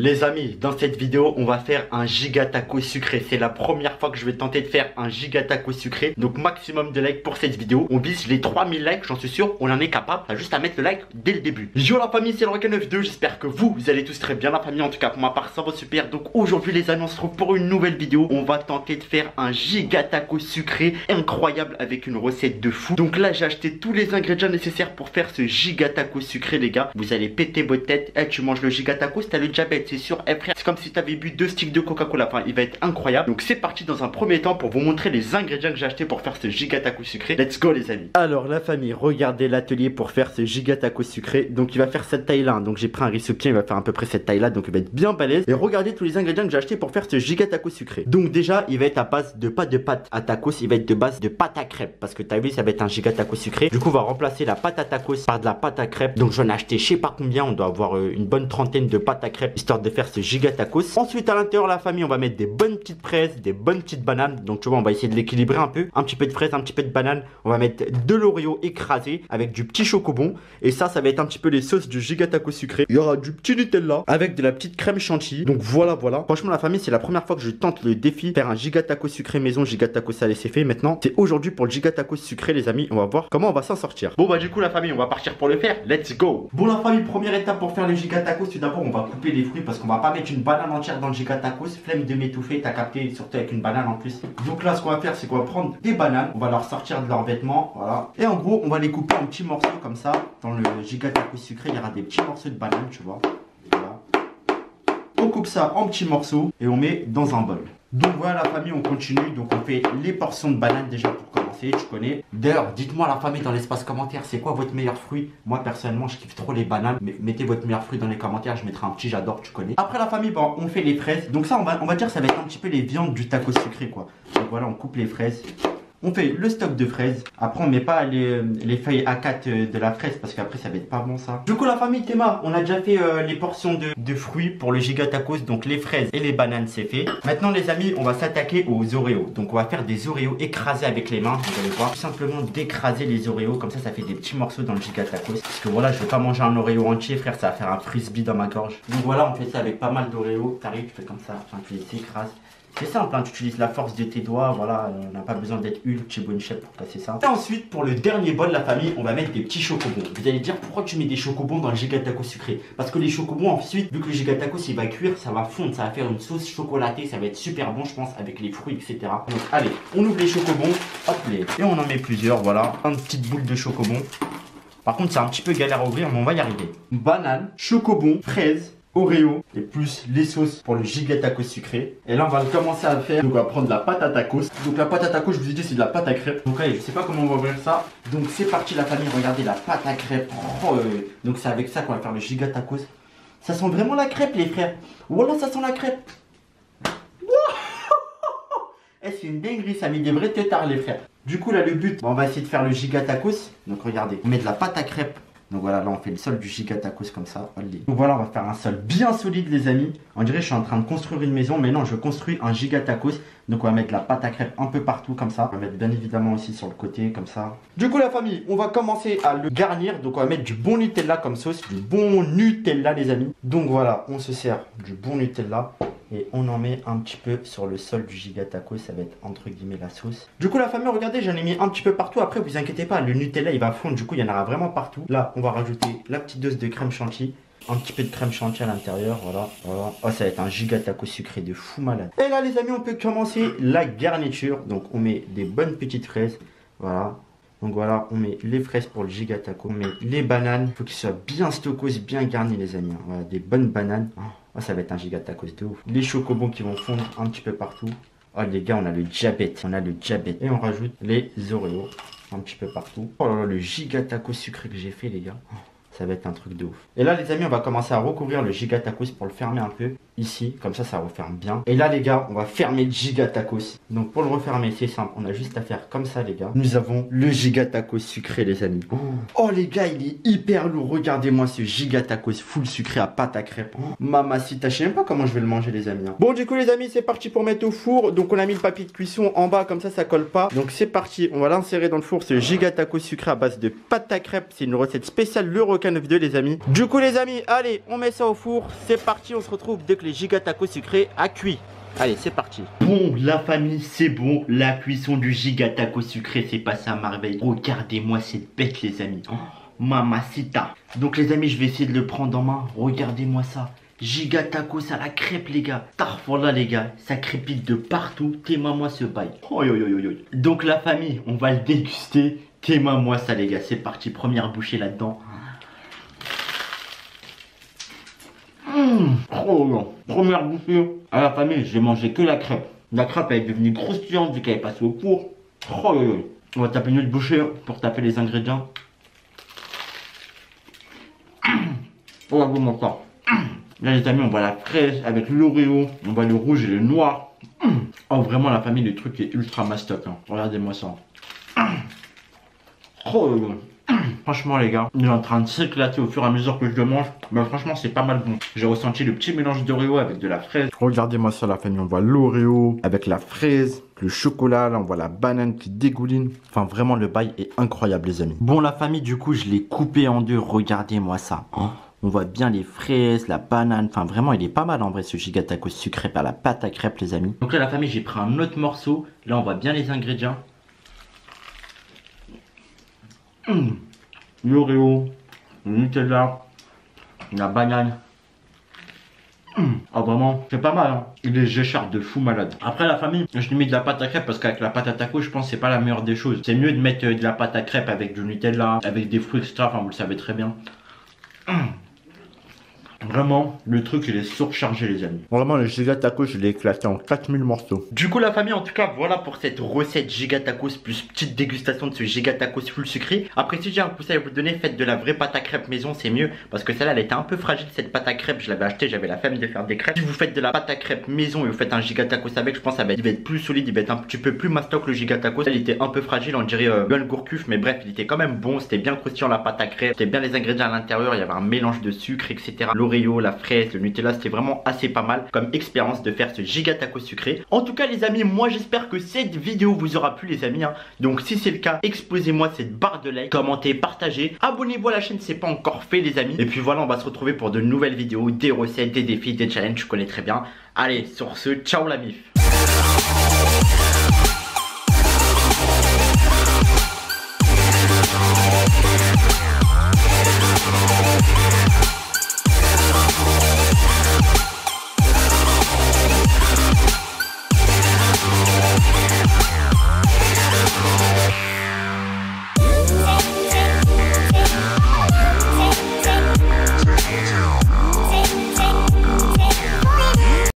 Les amis, dans cette vidéo, on va faire un giga taco sucré. C'est la première fois que je vais tenter de faire un giga taco sucré. Donc maximum de likes pour cette vidéo. On vise les 3000 likes, j'en suis sûr, on en est capable. T'as juste à mettre le like dès le début. Yo la famille, c'est le Requin92. J'espère que vous allez tous très bien la famille. En tout cas pour ma part, ça va super. Donc aujourd'hui les amis, on se retrouve pour une nouvelle vidéo. On va tenter de faire un giga taco sucré incroyable avec une recette de fou. Donc là j'ai acheté tous les ingrédients nécessaires pour faire ce giga taco sucré les gars. Vous allez péter votre tête. Tu manges le giga taco, si t'as le diabète, c'est sûr. Frère, c'est comme si t'avais bu 2 sticks de Coca-Cola. Enfin, il va être incroyable. Donc c'est parti dans un premier temps pour vous montrer les ingrédients que j'ai acheté pour faire ce giga taco sucré. Let's go les amis. Alors la famille, regardez l'atelier pour faire ce giga taco sucré. Donc il va faire cette taille là. Donc j'ai pris un recipient, il va faire à peu près cette taille là. Donc il va être bien balèze. Et regardez tous les ingrédients que j'ai acheté pour faire ce giga taco sucré. Donc déjà, il va être à base de pas de pâte à tacos, il va être de base de pâte à crêpes. Parce que t'as vu, ça va être un giga taco sucré. Du coup, on va remplacer la pâte à tacos par de la pâte à crêpes. Donc j'en ai acheté je sais pas combien. On doit avoir une bonne trentaine de pâtes à crêpes histoire de faire ce giga tacos. Ensuite à l'intérieur la famille, on va mettre des bonnes petites fraises, des bonnes petites bananes. Donc tu vois, on va essayer de l'équilibrer un peu. Un petit peu de fraises, un petit peu de banane. On va mettre de l'Oreo écrasé avec du petit chocobon. Et ça va être un petit peu les sauces du giga taco sucré. Il y aura du petit Nutella avec de la petite crème chantilly. Donc voilà. Franchement la famille, c'est la première fois que je tente le défi faire un giga taco sucré maison, giga taco salé, c'est fait. Maintenant c'est aujourd'hui pour le giga taco sucré les amis. On va voir comment on va s'en sortir. Bon bah du coup la famille, on va partir pour le faire. Let's go. Bon la famille, première étape pour faire le giga tacos, tout d'abord on va couper les fruits parce qu'on va pas mettre une banane entière dans le giga tacos. Flemme de m'étouffer, t'as capté, surtout avec une banane en plus. Donc là ce qu'on va faire, c'est qu'on va prendre des bananes, on va leur sortir de leurs vêtements, voilà. Et en gros on va les couper en petits morceaux comme ça. Dans le giga tacos sucré, il y aura des petits morceaux de banane, tu vois. Voilà. On coupe ça en petits morceaux et on met dans un bol. Donc voilà la famille, on continue. Donc on fait les portions de bananes déjà pour commencer, tu connais. D'ailleurs, dites-moi la famille dans l'espace commentaire, c'est quoi votre meilleur fruit? Moi personnellement, je kiffe trop les bananes. Mais mettez votre meilleur fruit dans les commentaires, je mettrai un petit j'adore, tu connais. Après la famille, bon, on fait les fraises. Donc ça, on va dire ça va être un petit peu les viandes du taco sucré quoi. Donc voilà, on coupe les fraises. On fait le stock de fraises. Après, on met pas les feuilles A4 de la fraise parce qu'après, ça va être pas bon ça. Du coup, la famille Théma, on a déjà fait les portions de fruits pour le giga tacos. Donc, les fraises et les bananes, c'est fait. Maintenant, les amis, on va s'attaquer aux Oreos. Donc, on va faire des Oreos écrasés avec les mains. Vous allez voir. Tout simplement d'écraser les Oreos. Comme ça fait des petits morceaux dans le giga tacos. Parce que voilà, je vais pas manger un Oreo entier, frère. Ça va faire un frisbee dans ma gorge. Donc, voilà, on fait ça avec pas mal d'Oreos. T'arrives, tu fais comme ça. Enfin, tu les écrases. C'est simple, hein, tu utilises la force de tes doigts, voilà, on n'a pas besoin d'être Hulk chez Bonne Chef pour casser ça. Et ensuite, pour le dernier bol, la famille, on va mettre des petits chocobons. Vous allez dire, pourquoi tu mets des chocobons dans le giga taco sucré? Parce que les chocobons, ensuite, vu que le giga taco il va cuire, ça va fondre, ça va faire une sauce chocolatée, ça va être super bon, je pense, avec les fruits, etc. Donc, allez, on ouvre les chocobons, hop, et on en met plusieurs, voilà, une petite boule de chocobons. Par contre, c'est un petit peu galère à ouvrir, mais on va y arriver. Banane, chocobon, fraise, Oreo et plus les sauces pour le giga taco sucré. Et là on va commencer à le faire. Donc on va prendre la pâte à tacos. Donc la pâte à tacos, je vous ai dit c'est de la pâte à crêpes. Donc allez, je sais pas comment on va ouvrir ça. Donc c'est parti la famille, regardez la pâte à crêpes. Donc c'est avec ça qu'on va faire le giga tacos. Ça sent vraiment la crêpe les frères. Voilà, ça sent la crêpe. Eh, c'est une dinguerie, ça met des vrais têtards les frères. Du coup là le but, on va essayer de faire le giga tacos. Donc regardez, on met de la pâte à crêpes. Donc voilà, là on fait le sol du giga tacos comme ça. Allez. Donc voilà, on va faire un sol bien solide les amis. On dirait que je suis en train de construire une maison, mais non, je construis un giga tacos. Donc on va mettre la pâte à crêpes un peu partout comme ça. On va mettre bien évidemment aussi sur le côté comme ça. Du coup la famille, on va commencer à le garnir. Donc on va mettre du bon Nutella comme sauce. Du bon Nutella les amis. Donc voilà, on se sert du bon Nutella. Et on en met un petit peu sur le sol du giga tacos, ça va être entre guillemets la sauce. Du coup la famille, regardez, j'en ai mis un petit peu partout. Après vous inquiétez pas, le Nutella il va fondre, du coup il y en aura vraiment partout. Là on va rajouter la petite dose de crème chantilly. Un petit peu de crème chantilly à l'intérieur, voilà. Oh, ça va être un giga taco sucré de fou malade. Et là les amis, on peut commencer la garniture. Donc on met des bonnes petites fraises, voilà. Donc voilà, on met les fraises pour le giga taco. On met les bananes, il faut qu'ils soient bien stockos, bien garnis les amis. Voilà, des bonnes bananes. Oh, ça va être un giga tacos de ouf. Les chocobons qui vont fondre un petit peu partout. Oh les gars, on a le diabète. On a le diabète. Et on rajoute les Oreos un petit peu partout. Oh là là, le giga tacos sucré que j'ai fait les gars. Oh, ça va être un truc de ouf. Et là les amis, on va commencer à recouvrir le giga tacos pour le fermer un peu. Ici, comme ça referme bien. Et là les gars, on va fermer le giga tacos. Donc pour le refermer, c'est simple. On a juste à faire comme ça les gars. Nous avons le giga tacos sucré les amis. Oh les gars, il est hyper lourd. Regardez-moi ce giga tacos full sucré à pâte à crêpes. Mamacita, je sais même pas comment je vais le manger les amis. Bon du coup les amis, c'est parti pour mettre au four. Donc on a mis le papier de cuisson en bas, comme ça colle pas. Donc c'est parti, on va l'insérer dans le four. Ce giga tacos sucré à base de pâte à crêpes. C'est une recette spéciale Le Requin prochaine vidéo les amis. Du coup les amis, allez, on met ça au four. C'est parti, on se retrouve dès que les giga tacos sucrés a cuit. Allez, c'est parti. Bon, la famille, c'est bon. La cuisson du giga taco sucré s'est passée à merveille. Regardez-moi cette bête les amis. Oh, mamacita. Donc les amis, je vais essayer de le prendre en main. Regardez-moi ça. Giga tacos à la crêpe les gars. Tarfola les gars, ça crépite de partout. Téma-moi ce bail. Oh, yo, yo, yo, yo. Donc la famille, on va le déguster. Téma-moi ça les gars. C'est parti, première bouchée là-dedans. Oh non. Première bouffée. À la famille, j'ai mangé que la crêpe. La crêpe elle est devenue croustillante vu qu'elle est passée au four. Oh, yo, yo. On va taper une autre bouchée pour taper les ingrédients. Regardez-moi ça. Là les amis, on voit la fraise avec l'Oreo, on voit le rouge et le noir. Oh vraiment la famille, le truc est ultra mastoc. Hein. Regardez-moi ça. Oh, franchement les gars, il est en train de s'éclater au fur et à mesure que je le mange. Mais franchement c'est pas mal bon. J'ai ressenti le petit mélange d'Oreo avec de la fraise. Regardez-moi ça la famille, on voit l'Oreo avec la fraise, le chocolat, là on voit la banane qui dégouline. Enfin vraiment le bail est incroyable les amis. Bon la famille du coup je l'ai coupé en deux, regardez-moi ça. Oh. On voit bien les fraises, la banane, enfin vraiment il est pas mal en vrai ce giga tacos sucré par la pâte à crêpes les amis. Donc là la famille j'ai pris un autre morceau, là on voit bien les ingrédients. L'Oreo, le Nutella, la banane. Ah vraiment, c'est pas mal hein. Il est géchard de fou malade. Après la famille, je lui mets de la pâte à crêpes parce qu'avec la pâte à tacos, je pense que c'est pas la meilleure des choses. C'est mieux de mettre de la pâte à crêpes avec du Nutella, avec des fruits extra, enfin vous le savez très bien. Vraiment, le truc il est surchargé les amis. Vraiment le giga tacos je l'ai éclaté en 4000 morceaux. Du coup la famille en tout cas voilà pour cette recette giga tacos plus petite dégustation de ce giga tacos full sucré. Après si j'ai un conseil à vous donner, faites de la vraie pâte à crêpes maison, c'est mieux. Parce que celle-là elle était un peu fragile cette pâte à crêpes. Je l'avais acheté, j'avais la flemme de faire des crêpes. Si vous faites de la pâte à crêpes maison et vous faites un giga tacos avec, je pense que il va être plus solide, il va être un petit peu plus mastoc le giga tacos. Il était un peu fragile, on dirait le gourcuff, mais bref il était quand même bon. C'était bien croustillant la pâte à crêpes, c'était bien les ingrédients à l'intérieur, il y avait un mélange de sucre etc. L'Oreo, la fraise, le Nutella, c'était vraiment assez pas mal comme expérience de faire ce giga taco sucré. En tout cas les amis, moi j'espère que cette vidéo vous aura plu les amis hein. Donc si c'est le cas, exposez-moi cette barre de like, commentez, partagez, abonnez-vous à la chaîne si c'est pas encore fait les amis. Et puis voilà, on va se retrouver pour de nouvelles vidéos, des recettes, des défis, des challenges, je connais très bien. Allez, sur ce, ciao la mif.